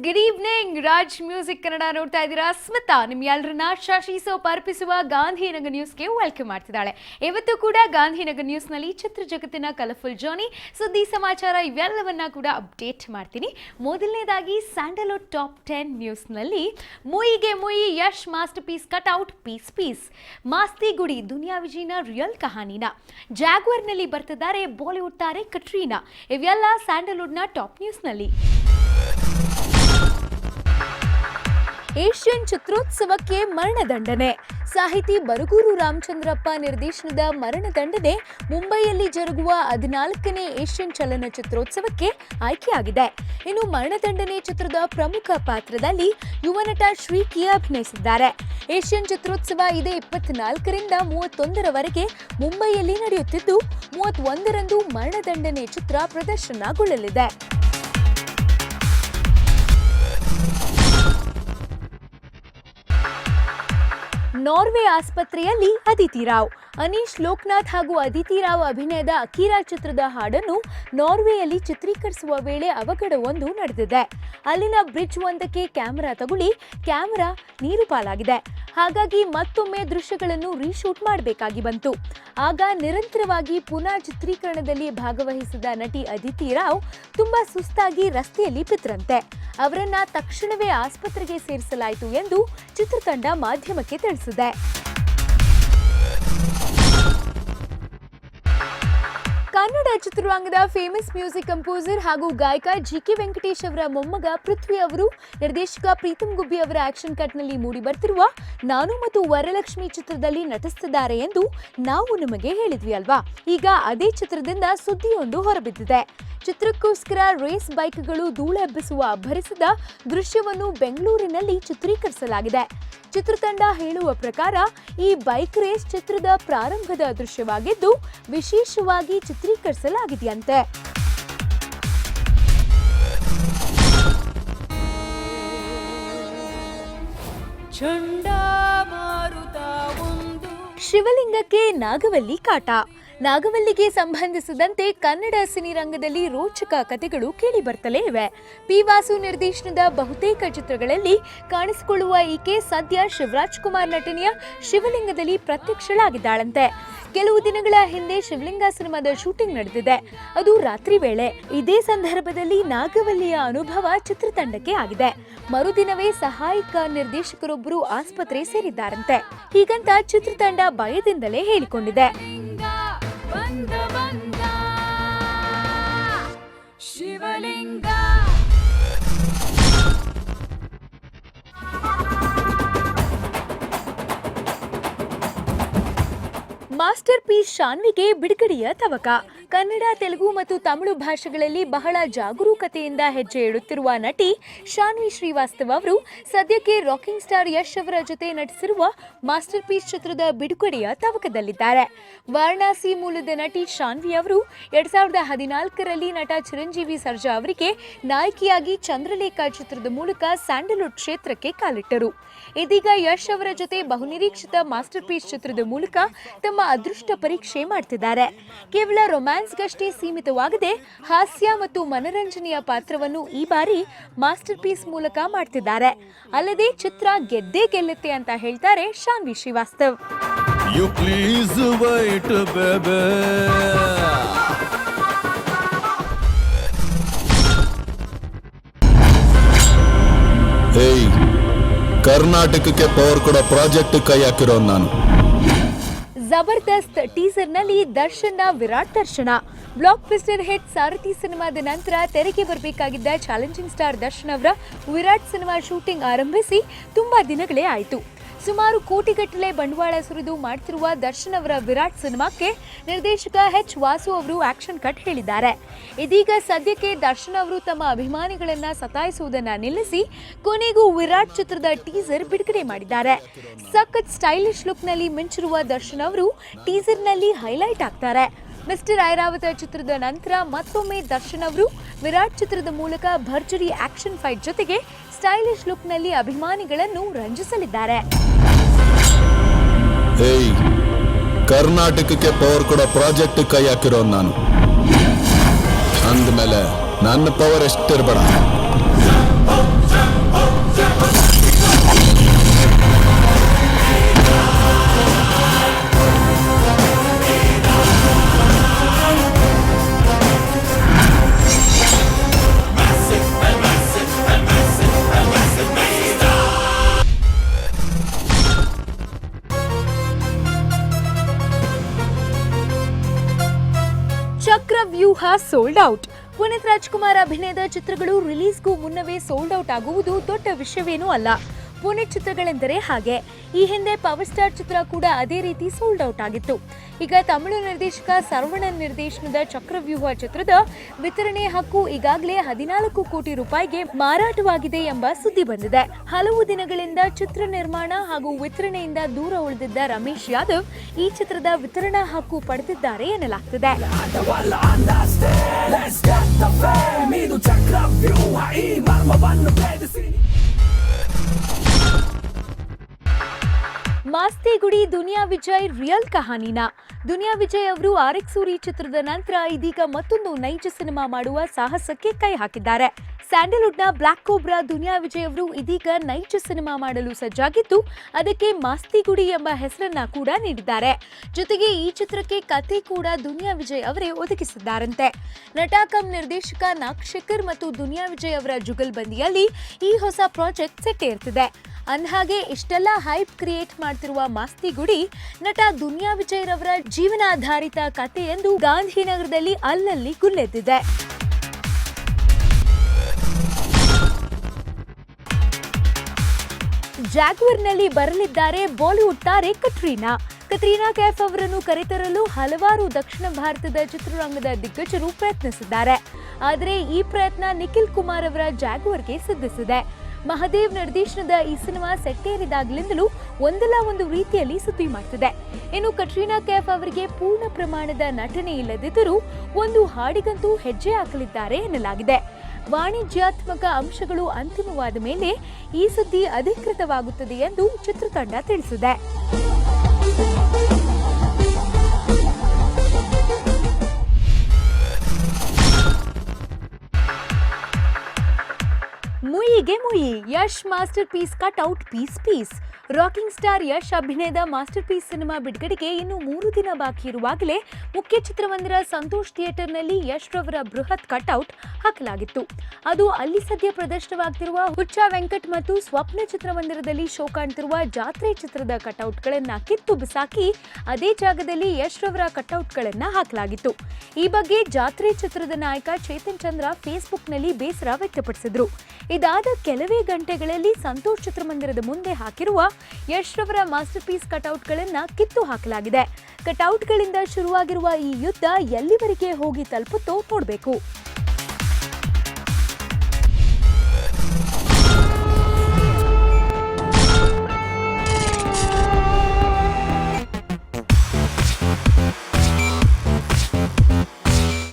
Good evening. Raj music Kannada ನೋಡ್ತಾ ಇದ್ದೀರಾ. ಸ್ಮಿತಾ ನಿಮ್ಗೆಲ್ಲರನ್ನ ಶಾಶಿಸೋ ಅರ್ಪಿಸುವ ಗಾಂಧಿನಗರ್ ನ್ಯೂಸ್ಗೆ ವೆಲ್ಕಮ್ ಮಾಡ್ತಿದ್ದಾಳೆ. ಇವತ್ತು ಕೂಡ ಗಾಂಧಿನಗರ್ ನ್ಯೂಸ್ನಲ್ಲಿ ಚಿತ್ರ ಜಗತ್ತಿನ ಕಲರ್ಫುಲ್ ಜರ್ನಿ, ಸುದ್ದಿ ಸಮಾಚಾರ ಇವೆಲ್ಲವನ್ನ ಕೂಡ ಅಪ್ಡೇಟ್ ಮಾಡ್ತೀನಿ. ಮೊದಲನೇದಾಗಿ ಸ್ಯಾಂಡಲ್ವುಡ್ ಟಾಪ್ 10 ನ್ಯೂಸ್ನಲ್ಲಿ Muyige Muyi Yash master piece cutout piece Maasti Gudi Duniya ವಿಜಯನ real ಕಹಾನಿನ ಜಾಗ್ವರ್ನಲ್ಲಿ ಬರ್ತಿದ್ದಾರೆ ಬಾಲಿವುಡ್ ತಾರೆ ಕಟ್ರೀನಾ. ಇವೆಲ್ಲ ಸ್ಯಾಂಡಲ್ವುಡ್ನ ಟಾಪ್ ನ್ಯೂಸ್ನಲ್ಲಿ. ಏಷ್ಯನ್ ಚಿತ್ರೋತ್ಸವಕ್ಕೆ ಮರಣದಂಡನೆ. ಸಾಹಿತಿ ಬರಗೂರು ರಾಮಚಂದ್ರಪ್ಪ ನಿರ್ದೇಶನದ ಮರಣದಂಡನೆ ಮುಂಬೈಯಲ್ಲಿ ಜರುಗುವ 14ನೇ ಏಷ್ಯನ್ ಚಲನಚಿತ್ರೋತ್ಸವಕ್ಕೆ ಆಯ್ಕೆಯಾಗಿದೆ. ಇನ್ನು ಮರಣದಂಡನೆ ಚಿತ್ರದ ಪ್ರಮುಖ ಪಾತ್ರದಲ್ಲಿ ಯುವ ನಟ ಶ್ರೀಕಿ ಅಭಿನಯಿಸಿದ್ದಾರೆ. ಏಷ್ಯನ್ ಚಿತ್ರೋತ್ಸವ ಇದೇ 24ರಿಂದ 31ರವರೆಗೆ ಮುಂಬೈಯಲ್ಲಿ ನಡೆಯುತ್ತಿದ್ದು 31ರಂದು ಮರಣದಂಡನೆ ಚಿತ್ರ ಪ್ರದರ್ಶನಗೊಳ್ಳಲಿದೆ. ನಾರ್ವೆ ಆಸ್ಪತ್ರೆಯಲ್ಲಿ ಅದಿತಿ ರಾವ್. ಅನೀಶ್ ಲೋಕನಾಥ್ ಹಾಗೂ ಅದಿತಿ ರಾವ್ ಅಭಿನಯದ ಅಕೀರಾ ಚಿತ್ರದ ಹಾಡನ್ನು ನಾರ್ವೆಯಲ್ಲಿ ಚಿತ್ರೀಕರಿಸುವ ವೇಳೆ ಅವಘಡವೊಂದು ನಡೆದಿದೆ. ಅಲ್ಲಿನ ಬ್ರಿಡ್ಜ್ ಒಂದಕ್ಕೆ ಕ್ಯಾಮೆರಾ ತಗುಲಿ ಕ್ಯಾಮೆರಾ ನೀರು ಪಾಲಾಗಿದೆ. ಹಾಗಾಗಿ ಮತ್ತೊಮ್ಮೆ ದೃಶ್ಯಗಳನ್ನು ರೀಶೂಟ್ ಮಾಡಬೇಕಾಗಿ ಬಂತು. ಆಗ ನಿರಂತರವಾಗಿ ಪುನಃ ಚಿತ್ರೀಕರಣದಲ್ಲಿ ಭಾಗವಹಿಸಿದ ನಟಿ ಅದಿತಿ ರಾವ್ ತುಂಬಾ ಸುಸ್ತಾಗಿ ರಸ್ತೆಯಲ್ಲಿ ಬಿದ್ರಂತೆ. ಅವರನ್ನ ತಕ್ಷಣವೇ ಆಸ್ಪತ್ರೆಗೆ ಸೇರಿಸಲಾಯಿತು ಎಂದು ಚಿತ್ರತಂಡ ಮಾಧ್ಯಮಕ್ಕೆ ತಿಳಿಸಿದೆ. ಕನ್ನಡ ಚಿತ್ರರಂಗದ ಫೇಮಸ್ ಮ್ಯೂಸಿಕ್ ಕಂಪೋಸರ್ ಹಾಗೂ ಗಾಯಕ ಜಿ.ಕೆ. ವೆಂಕಟೇಶ್ ಅವರ ಮೊಮ್ಮಗ ಪೃಥ್ವಿ ಅವರು ನಿರ್ದೇಶಕ ಪ್ರೀತಮ್ ಗುಬ್ಬಿ ಅವರ ಆಕ್ಷನ್ ಕಟ್ನಲ್ಲಿ ಮೂಡಿ ಬರ್ತಿರುವ ನಾನು ಮತ್ತು ವರಲಕ್ಷ್ಮಿ ಚಿತ್ರದಲ್ಲಿ ನಟಿಸುತ್ತಿದ್ದಾರೆ ಎಂದು ನಾವು ನಿಮಗೆ ಹೇಳಿದ್ವಿ ಅಲ್ವಾ. ಈಗ ಅದೇ ಚಿತ್ರದಿಂದ ಸುದ್ದಿಯೊಂದು ಹೊರಬಿದ್ದಿದೆ. ಚಿತ್ರಕ್ಕೋಸ್ಕರ ರೇಸ್ ಬೈಕ್ಗಳು ಧೂಳೆಬ್ಬಿಸುವ ಅಬ್ಬರಿಸಿದ ದೃಶ್ಯವನ್ನು ಬೆಂಗಳೂರಿನಲ್ಲಿ ಚಿತ್ರೀಕರಿಸಲಾಗಿದೆ. ಚಿತ್ರತಂಡ ಹೇಳುವ ಪ್ರಕಾರ ಈ ಬೈಕ್ ರೇಸ್ ಚಿತ್ರದ ಪ್ರಾರಂಭದ ದೃಶ್ಯವಾಗಿದ್ದು ವಿಶೇಷವಾಗಿ ಚಿತ್ರೀಕರಿಸಲಾಗಿದೆಯಂತೆ. ಶಿವಲಿಂಗಕ್ಕೆ ನಾಗವಲ್ಲಿ ಕಾಟ. ನಾಗವಲ್ಲಿಗೆ ಸಂಬಂಧಿಸಿದಂತೆ ಕನ್ನಡ ಸಿನಿರಂಗದಲ್ಲಿ ರೋಚಕ ಕಥೆಗಳು ಕೇಳಿ ಬರ್ತಲೇ ಇವೆ. ಪಿ ವಾಸು ನಿರ್ದೇಶನದ ಬಹುತೇಕ ಚಿತ್ರಗಳಲ್ಲಿ ಕಾಣಿಸಿಕೊಳ್ಳುವ ಈಕೆ ಸದ್ಯ ಶಿವರಾಜ್ ಕುಮಾರ್ ನಟನೆಯ ಶಿವಲಿಂಗದಲ್ಲಿ ಪ್ರತ್ಯಕ್ಷಳಾಗಿದ್ದಾಳಂತೆ. ಕೆಲವು ದಿನಗಳ ಹಿಂದೆ ಶಿವಲಿಂಗ ಸಿನಿಮಾದ ಶೂಟಿಂಗ್ ನಡೆದಿದೆ. ಅದು ರಾತ್ರಿ ವೇಳೆ. ಇದೇ ಸಂದರ್ಭದಲ್ಲಿ ನಾಗವಲ್ಲಿಯ ಅನುಭವ ಚಿತ್ರತಂಡಕ್ಕೆ ಆಗಿದೆ. ಮರುದಿನವೇ ಸಹಾಯಕ ನಿರ್ದೇಶಕರೊಬ್ಬರು ಆಸ್ಪತ್ರೆ ಸೇರಿದ್ದಾರಂತೆ. ಹೀಗಂತ ಚಿತ್ರತಂಡ ಭಯದಿಂದಲೇ ಹೇಳಿಕೊಂಡಿದೆ. ಶಿವಲಿಂಗ ಮಾಸ್ಟರ್ ಪೀಸ್ ಶಾನ್ವಿಗೆ ಬಿಡುಗಡೆಯ ತವಕ. ಕನ್ನಡ, ತೆಲುಗು ಮತ್ತು ತಮಿಳು ಭಾಷೆಗಳಲ್ಲಿ ಬಹಳ ಜಾಗರೂಕತೆಯಿಂದ ಹೆಜ್ಜೆ ಇಡುತ್ತಿರುವ ನಟಿ ಶಾನ್ವಿ ಶ್ರೀವಾಸ್ತವ್ ಅವರು ಸದ್ಯಕ್ಕೆ ರಾಕಿಂಗ್ ಸ್ಟಾರ್ ಯಶ್ ಅವರ ಜೊತೆ ನಟಿಸಿರುವ ಮಾಸ್ಟರ್ ಪೀಸ್ ಚಿತ್ರದ ಬಿಡುಗಡೆಯ ತವಕದಲ್ಲಿದ್ದಾರೆ. ವಾರಣಾಸಿ ಮೂಲದ ನಟಿ ಶಾನ್ವಿ ಅವರು 2014ರಲ್ಲಿ ನಟ ಚಿರಂಜೀವಿ ಸರ್ಜಾ ಅವರಿಗೆ ನಾಯಕಿಯಾಗಿ ಚಂದ್ರಲೇಖಾ ಚಿತ್ರದ ಮೂಲಕ ಸ್ಯಾಂಡಲ್ವುಡ್ ಕ್ಷೇತ್ರಕ್ಕೆ ಕಾಲಿಟ್ಟರು. ಇದೀಗ ಯಶ್ ಅವರ ಜೊತೆ ಬಹುನಿರೀಕ್ಷಿತ ಮಾಸ್ಟರ್ ಪೀಸ್ ಚಿತ್ರದ ಮೂಲಕ ತಮ್ಮ ಅದೃಷ್ಟ ಪರೀಕ್ಷೆ ಮಾಡ್ತಿದ್ದಾರೆ. ಕೇವಲ ರೊಮ್ಯಾನ್ಸ್ಗಷ್ಟೇ ಸೀಮಿತವಾಗದೆ ಹಾಸ್ಯ ಮತ್ತು ಮನರಂಜನೆಯ ಪಾತ್ರವನ್ನು ಈ ಬಾರಿ ಮಾಸ್ಟರ್ ಪೀಸ್ ಮೂಲಕ ಮಾಡ್ತಿದ್ದಾರೆ. ಅಲ್ಲದೆ ಚಿತ್ರ ಗೆದ್ದೇ ಗೆಲ್ಲುತ್ತೆ ಅಂತ ಹೇಳ್ತಾರೆ ಶಾನ್ವಿ ಶ್ರೀವಾಸ್ತವ್. ಕರ್ನಾಟಕಕ್ಕೆ ಪವರ್ ಕೊಡೋ ಪ್ರಾಜೆಕ್ಟ್ ಕೈ ಹಾಕಿರೋ ನಾನು. ಜಬರ್ದಸ್ತ್ ಟೀಸರ್ನಲ್ಲಿ ದರ್ಶನ್ನ ವಿರಾಟ್ ದರ್ಶನ. ಬ್ಲಾಕ್ ಬಸ್ಟರ್ ಹಿಟ್ ಸಾರಥಿ ಸಿನಿಮಾದ ನಂತರ ತೆರೆಗೆ ಬರಬೇಕಾಗಿದ್ದ ಚಾಲೆಂಜಿಂಗ್ ಸ್ಟಾರ್ ದರ್ಶನ್ ಅವರ ವಿರಾಟ್ ಸಿನಿಮಾ ಶೂಟಿಂಗ್ ಆರಂಭಿಸಿ ತುಂಬಾ ದಿನಗಳೇ ಆಯಿತು. ಸುಮಾರು ಕೋಟಿಗಟ್ಟಲೆ ಬಂಡವಾಳ ಸುರಿದು ಮಾಡ್ತಿರುವ ದರ್ಶನ್ ಅವರ ವಿರಾಟ್ ಸಿನಿಮಾಕ್ಕೆ ನಿರ್ದೇಶಕ ಎಚ್ ವಾಸು ಅವರು ಆಕ್ಷನ್ ಕಟ್ ಹೇಳಿದ್ದಾರೆ. ಇದೀಗ ಸದ್ಯಕ್ಕೆ ದರ್ಶನ್ ಅವರು ತಮ್ಮ ಅಭಿಮಾನಿಗಳನ್ನ ಸತಾಯಿಸುವುದನ್ನ ನಿಲ್ಲಿಸಿ ಕೊನೆಗೂ ವಿರಾಟ್ ಚಿತ್ರದ ಟೀಸರ್ ಬಿಡುಗಡೆ ಮಾಡಿದ್ದಾರೆ. ಸಖತ್ ಸ್ಟೈಲಿಶ್ ಲುಕ್ನಲ್ಲಿ ಮಿಂಚಿರುವ ದರ್ಶನ್ ಅವರು ಟೀಸರ್ನಲ್ಲಿ ಹೈಲೈಟ್ ಆಗ್ತಾರೆ. ಮಿಸ್ಟರ್ ಐರಾವತ ಚಿತ್ರದ ನಂತರ ಮತ್ತೊಮ್ಮೆ ದರ್ಶನ್ ಅವರು ವಿರಾಟ್ ಚಿತ್ರದ ಮೂಲಕ ಭರ್ಜರಿ ಆಕ್ಷನ್ ಫೈಟ್ ಜೊತೆಗೆ ಸ್ಟೈಲಿಶ್ ಲುಕ್ನಲ್ಲಿ ಅಭಿಮಾನಿಗಳನ್ನು ರಂಜಿಸಲಿದ್ದಾರೆ. ಕರ್ನಾಟಕಕ್ಕೆ ಪವರ್ ಕೊಡೋ ಪ್ರಾಜೆಕ್ಟ್ ಕೈ ಹಾಕಿರೋ ನಾನು. ಅಂದಮೇಲೆ ನನ್ನ ಪವರ್ ಎಷ್ಟಿರಬೇಡ. ಚಕ್ರವ್ಯೂಹ ಸೋಲ್ಡ್ ಔಟ್. ಪುನೀತ್ ರಾಜ್ಕುಮಾರ್ ಅಭಿನಯದ ಚಿತ್ರಗಳು ರಿಲೀಸ್ಗೂ ಮುನ್ನವೇ ಸೋಲ್ಡ್ ಔಟ್ ಆಗುವುದು ದೊಡ್ಡ ವಿಷಯವೇನೂ ಅಲ್ಲ. ಪುನೀತ್ ಚಿತ್ರಗಳೆಂದರೆ ಹಾಗೆ. ಈ ಹಿಂದೆ ಪವರ್ ಸ್ಟಾರ್ ಚಿತ್ರ ಕೂಡ ಅದೇ ರೀತಿ ಸೋಲ್ಡ್ ಔಟ್ ಆಗಿತ್ತು. ಈಗ ತಮಿಳು ನಿರ್ದೇಶಕ ಸರ್ವಣನ್ ನಿರ್ದೇಶನದ ಚಕ್ರವ್ಯೂಹ ಚಿತ್ರದ ವಿತರಣೆ ಹಕ್ಕು ಈಗಾಗಲೇ 14 ಕೋಟಿ ರೂಪಾಯಿಗೆ ಮಾರಾಟವಾಗಿದೆ ಎಂಬ ಸುದ್ದಿ ಬಂದಿದೆ. ಹಲವು ದಿನಗಳಿಂದ ಚಿತ್ರ ನಿರ್ಮಾಣ ಹಾಗೂ ವಿತರಣೆಯಿಂದ ದೂರ ಉಳಿದಿದ್ದ ರಮೇಶ್ ಯಾದವ್ ಈ ಚಿತ್ರದ ವಿತರಣಾ ಹಕ್ಕು ಪಡೆದಿದ್ದಾರೆ ಎನ್ನಲಾಗ್ತಿದೆ. ಮಾಸ್ತಿ ಗುಡಿ ದುನಿಯಾ ವಿಜಯ್ ರಿಯಲ್ ಕಹಾನಿನಾ. ದುನಿಯಾ ವಿಜಯ್ ಅವರು ಆರ್ಎಕ್ಸ್ ಸೂರಿ ಚಿತ್ರದ ನಂತರ ಇದೀಗ ಮತ್ತೊಂದು ನೈಜ ಸಿನಿಮಾ ಮಾಡುವ ಸಾಹಸಕ್ಕೆ ಕೈ ಹಾಕಿದ್ದಾರೆ. ಸ್ಯಾಂಡಲ್ವುಡ್ನ ಬ್ಲಾಕ್ ಕೋಬ್ರಾ ದುನಿಯಾ ವಿಜಯ್ ಅವರು ಇದೀಗ ನೈಜ ಸಿನಿಮಾ ಮಾಡಲು ಸಜ್ಜಾಗಿದ್ದು ಅದಕ್ಕೆ ಮಾಸ್ತಿ ಗುಡಿ ಎಂಬ ಹೆಸರನ್ನ ಕೂಡ ನೀಡಿದ್ದಾರೆ. ಜೊತೆಗೆ ಈ ಚಿತ್ರಕ್ಕೆ ಕಥೆ ಕೂಡ ದುನಿಯಾ ವಿಜಯ್ ಅವರೇ ಒದಗಿಸಿದ್ದಾರಂತೆ. ನಟ ಕಮ್ ನಿರ್ದೇಶಕ ನಾಗಶೇಖರ್ ಮತ್ತು ದುನಿಯಾ ವಿಜಯ್ ಅವರ ಜುಗಲ್ಬಂದಿಯಲ್ಲಿ ಈ ಹೊಸ ಪ್ರಾಜೆಕ್ಟ್ ಸೆಟ್ಟೇರ್ತಿದೆ. ಅಂದಹಾಗೆ ಇಷ್ಟೆಲ್ಲ ಹೈಪ್ ಕ್ರಿಯೇಟ್ ಮಾಡ್ತಿರುವ ಮಾಸ್ತಿ ಗುಡಿ ನಟ ದುನಿಯಾ ವಿಜಯ್ ರವರ ಜೀವನಾಧಾರಿತ ಕಥೆ ಎಂದು ಗಾಂಧಿನಗರದಲ್ಲಿ ಅಲ್ಲಲ್ಲಿ ಗುಲ್ಲೆದ್ದಿದೆ. ಜಾಗ್ವರ್ನಲ್ಲಿ ಬರಲಿದ್ದಾರೆ ಬಾಲಿವುಡ್ ತಾರೆ ಕತ್ರೀನಾ ಕೈಫ್ ಅವರನ್ನು ಕರೆತರಲು ಹಲವಾರು ದಕ್ಷಿಣ ಭಾರತದ ಚಿತ್ರರಂಗದ ದಿಗ್ಗಜರು ಪ್ರಯತ್ನಿಸಿದ್ದಾರೆ. ಆದರೆ ಈ ಪ್ರಯತ್ನ ನಿಖಿಲ್ ಕುಮಾರ್ ಅವರ ಜಾಗ್ವರ್ಗೆ ಸಿದ್ಧಿಸಿದೆ. ಮಹದೇವ್ ನಿರ್ದೇಶನದ ಈ ಸಿನಿಮಾ ಸೆಟ್ಟೇರಿದಾಗಲಿಂದಲೂ ಒಂದಲ್ಲ ಒಂದು ರೀತಿಯಲ್ಲಿ ಸುದ್ದಿ ಮಾಡ್ತಿದೆ. ಇನ್ನು ಕತ್ರೀನಾ ಕೈಫ್ ಅವರಿಗೆ ಪೂರ್ಣ ಪ್ರಮಾಣದ ನಟನೆ ಇಲ್ಲದಿದ್ದರೂ ಒಂದು ಹಾಡಿಗಂತೂ ಹೆಜ್ಜೆ ಹಾಕಲಿದ್ದಾರೆ ಎನ್ನಲಾಗಿದೆ. ವಾಣಿಜ್ಯಾತ್ಮಕ ಅಂಶಗಳು ಅಂತಿಮವಾದ ಮೇಲೆ ಈ ಸುದ್ದಿ ಅಧಿಕೃತವಾಗುತ್ತದೆ ಎಂದು ಚಿತ್ರತಂಡ ತಿಳಿಸಿದೆ. Muyige Muyi, Yash master piece cutout piece. Rocking star Yash ಅಭಿನಯದ ಮಾಸ್ಟರ್ ಪೀಸ್ ಸಿನಿಮಾ ಬಿಡುಗಡೆಗೆ ಇನ್ನು 3 ದಿನ ಬಾಕಿ ಇರುವಾಗಲೇ ಮುಖ್ಯ ಚಿತ್ರಮಂದಿರ ಸಂತೋಷ್ ಥಿಯೇಟರ್ನಲ್ಲಿ ಯಶ್ ರವರ ಬೃಹತ್ ಕಟ್ಔಟ್ ಹಾಕಲಾಗಿತ್ತು. ಅದು ಅಲ್ಲಿ ಸದ್ಯ ಪ್ರದರ್ಶನವಾಗ್ತಿರುವ ಹುಚ್ಚ ವೆಂಕಟ್ ಮತ್ತು ಸ್ವಪ್ನ ಚಿತ್ರಮಂದಿರದಲ್ಲಿ ಶೋ ಕಾಣ್ತಿರುವ ಜಾತ್ರೆ ಚಿತ್ರದ ಕಟ್ಔಟ್ಗಳನ್ನ ಕಿತ್ತು ಬಿಸಾಕಿ ಅದೇ ಜಾಗದಲ್ಲಿ ಯಶ್ ರವರ ಕಟ್ಔಟ್ಗಳನ್ನ ಹಾಕಲಾಗಿತ್ತು. ಈ ಬಗ್ಗೆ ಜಾತ್ರೆ ಚಿತ್ರದ ನಾಯಕ ಚೇತನ್ ಚಂದ್ರ ಫೇಸ್ಬುಕ್ನಲ್ಲಿ ಬೇಸರ ವ್ಯಕ್ತಪಡಿಸಿದ್ರು. ಇದಾದ ಕೆಲವೇ ಗಂಟೆಗಳಲ್ಲಿ ಸಂತೋಷ್ ಚಿತ್ರಮಂದಿರದ ಮುಂದೆ ಹಾಕಿರುವ ಯಶ್ ರವರ ಮಾಸ್ಟರ್ ಪೀಸ್ ಕಟ್ಔಟ್ಗಳನ್ನ ಕಿತ್ತು ಹಾಕಲಾಗಿದೆ. ಕಟ್ಔಟ್ಗಳಿಂದ ಶುರುವಾಗಿರುವ ಈ ಯುದ್ಧ ಎಲ್ಲಿವರೆಗೆ ಹೋಗಿ ತಲುಪುತ್ತೋ ನೋಡಬೇಕು.